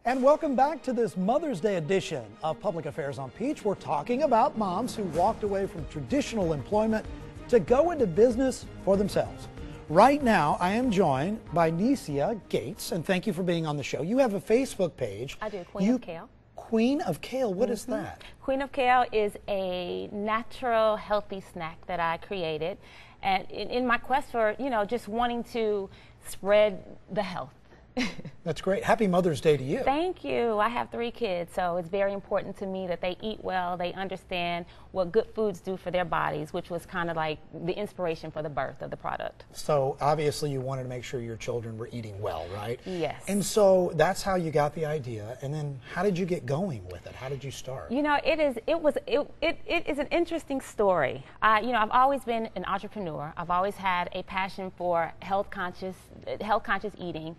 And welcome back to this Mother's Day edition of Public Affairs on Peach. We're talking about moms who walked away from traditional employment to go into business for themselves. Right now, I am joined by Necia Gates, and thank you for being on the show. You have a Facebook page. I do, Queen of Kale. Queen of Kale, what is that? Queen of Kale is a natural, healthy snack that I created, and in my quest for, just wanting to spread the health. That's great. Happy Mother's Day to you. Thank you. I have 3 kids, so it's very important to me that they eat well, they understand what good foods do for their bodies, which was kind of like the inspiration for the birth of the product. So obviously you wanted to make sure your children were eating well, right? Yes. And so that's how you got the idea. And then how did you get going with it? How did you start? It is an interesting story. I've always been an entrepreneur. I've always had a passion for health conscious eating.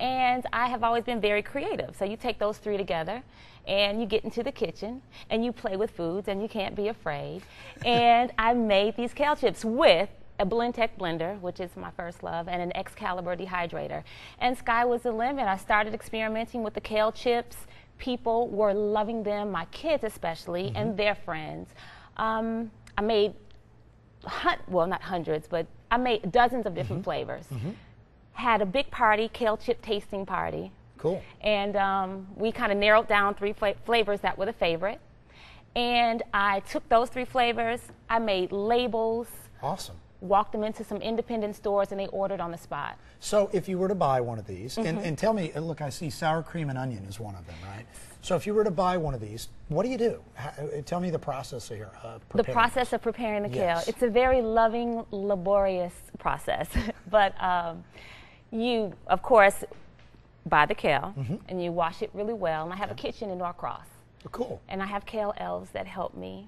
And I have always been very creative. So you take those 3 together and you get into the kitchen and you play with foods and you can't be afraid. And I made these kale chips with a Blendtec blender, which is my first love, and an Excalibur dehydrator. And sky was the limit. I started experimenting with the kale chips. People were loving them, my kids especially, and their friends. I made, not hundreds, but I made dozens of different flavors. Had a big party, kale chip tasting party. Cool. And we kind of narrowed down 3 flavors that were the favorite. And I took those 3 flavors, I made labels. Awesome. Walked them into some independent stores and they ordered on the spot. So if you were to buy one of these, and tell me, look, I see sour cream and onion is one of them, right? So if you were to buy one of these, what do you do? Tell me the process here. The process of preparing the kale. Yes. It's a very loving, laborious process. But you, of course, buy the kale and you wash it really well. And I have a kitchen in Norcross. Oh, cool. And I have kale elves that help me.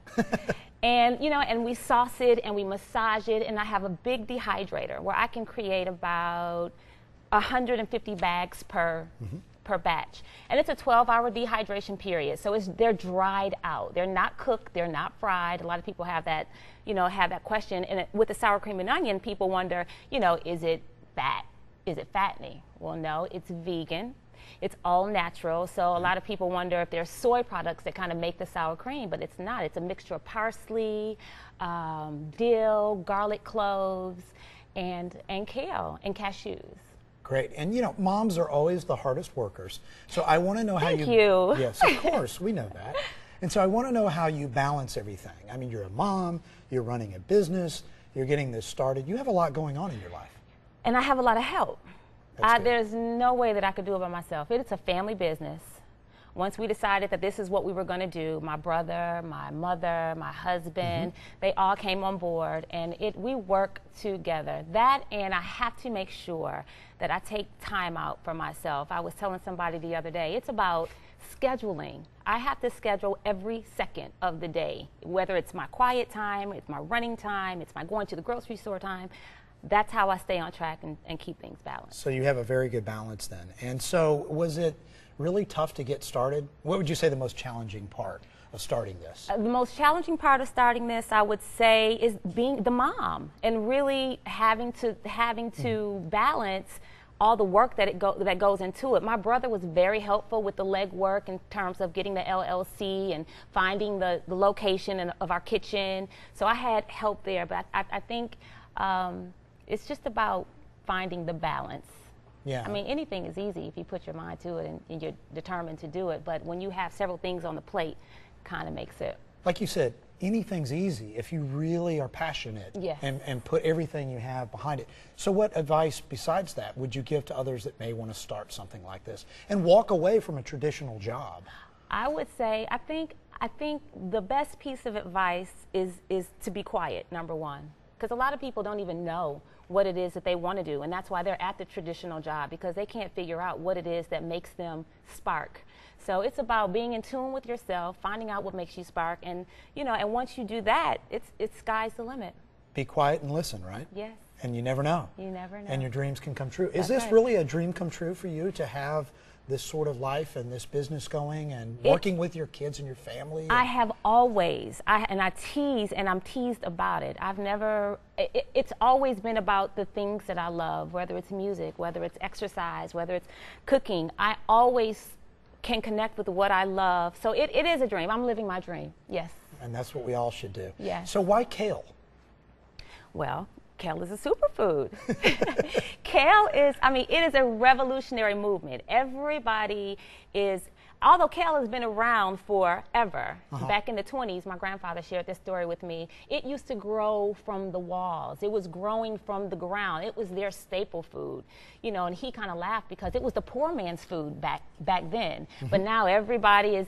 And, and we sauce it and we massage it. And I have a big dehydrator where I can create about 150 bags per batch. And it's a 12-hour dehydration period. So they're dried out. They're not cooked. They're not fried. A lot of people have that, have that question. And with the sour cream and onion, people wonder, is it fat? Is it fattening? Well, no, it's vegan. It's all natural. So a lot of people wonder if there's soy products that kind of make the sour cream, but it's not. It's a mixture of parsley, dill, garlic cloves, and kale and cashews. Great. And moms are always the hardest workers. So I want to know how Thank you. Yes, of course, we know that. And so I want to know how you balance everything. I mean, you're a mom, you're running a business, you're getting this started. You have a lot going on in your life. And I have a lot of help. That's good. There's no way that I could do it by myself. It's a family business. Once we decided that this is what we were going to do, my brother, my mother, my husband, they all came on board, and we work together. That, and I have to make sure that I take time out for myself. I was telling somebody the other day, it's about scheduling. I have to schedule every second of the day, whether it's my quiet time, it's my running time, it's my going to the grocery store time. That's how I stay on track and keep things balanced. So you have a very good balance then. And so was it really tough to get started? What would you say the most challenging part of starting this? The most challenging part of starting this, I would say, is being the mom and really having to balance all the work that goes into it. My brother was very helpful with the legwork in terms of getting the LLC and finding the location of our kitchen. So I had help there, but I think it's just about finding the balance. Yeah. I mean, anything is easy if you put your mind to it and you're determined to do it. But when you have several things on the plate, kind of makes it. Like you said, anything's easy if you really are passionate and put everything you have behind it. So what advice besides that would you give to others that may want to start something like this and walk away from a traditional job? I would say, I think the best piece of advice is to be quiet, number one. Because a lot of people don't even know what it is that they want to do, and that's why they're at the traditional job, because they can't figure out what it is that makes them spark. So it's about being in tune with yourself, finding out what makes you spark, and and once you do that, it's sky's the limit. Be quiet and listen, right? Yes. And you never know. You never know. And your dreams can come true. Is That's this right. really a dream come true for you to have this sort of life and this business going and working with your kids and your family? I have always, I tease, and I'm teased about it. It's always been about the things that I love, whether it's music, whether it's exercise, whether it's cooking. I always can connect with what I love. So it is a dream. I'm living my dream. Yes. And that's what we all should do. Yes. So why kale? Well, kale is a superfood. Kale is, I mean, it is a revolutionary movement. Everybody is, although kale has been around forever, back in the 20s, my grandfather shared this story with me. It used to grow from the walls. It was growing from the ground. It was their staple food, you know, and he kind of laughed because it was the poor man's food back then. But now everybody is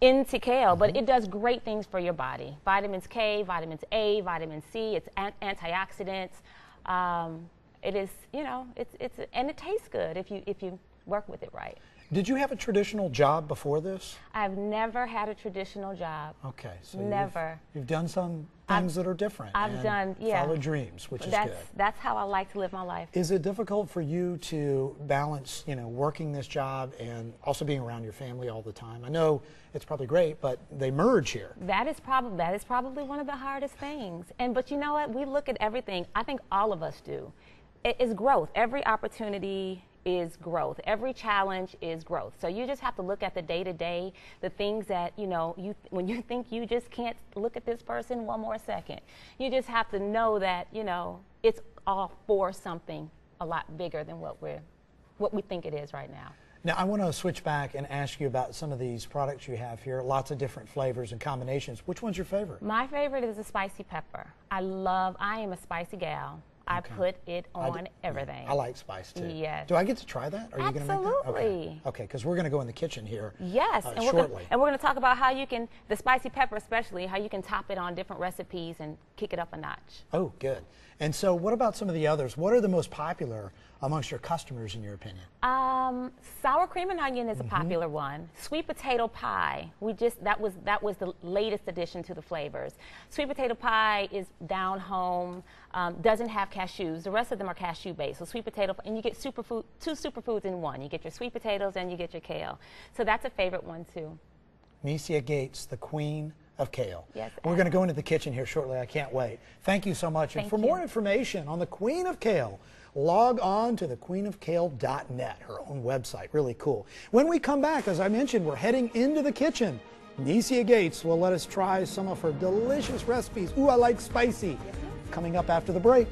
into kale, but it does great things for your body. Vitamins K, vitamins A, vitamin C, it's antioxidants. It is, you know, and it tastes good if you work with it right. Did you have a traditional job before this? I've never had a traditional job. Okay, so never. You've done some things that are different. I've done, yeah. Follow dreams, which is good. That's how I like to live my life. Is it difficult for you to balance, you know, working this job and also being around your family all the time? I know it's probably great, but they merge here. That is probably one of the hardest things. But you know what? We look at everything. I think all of us do. It's growth. Every opportunity is growth. Every challenge is growth. So you just have to look at the day-to-day, the things that, you know, when you think you just can't look at this person one more second, you just have to know that, you know, it's all for something a lot bigger than what we think it is right now. Now, I want to switch back and ask you about some of these products you have here. Lots of different flavors and combinations. Which one's your favorite? My favorite is the spicy pepper. I am a spicy gal. I put it on everything. I like spice too. Yes. Do I get to try that? Are you going to make that? Absolutely. Okay, because we're going to go in the kitchen here. Yes, shortly. We're going to talk about how you can, the spicy pepper especially, how you can top it on different recipes and kick it up a notch. Oh, good. And so what about some of the others? What are the most popular amongst your customers in your opinion? Sour cream and onion is a popular one. Sweet potato pie. That was the latest addition to the flavors. Sweet potato pie is down home, doesn't have cashews. The rest of them are cashew based. So sweet potato, and you get two superfoods in one. You get your sweet potatoes and you get your kale. So that's a favorite one too. Necia Gates, the queen of kale. Yes. We're going to go into the kitchen here shortly. I can't wait. Thank you so much. And for more information on the Queen of Kale, log on to thequeenofkale.net, her own website. Really cool. When we come back, as I mentioned, we're heading into the kitchen. Necia Gates will let us try some of her delicious recipes. Ooh, I like spicy. Coming up after the break.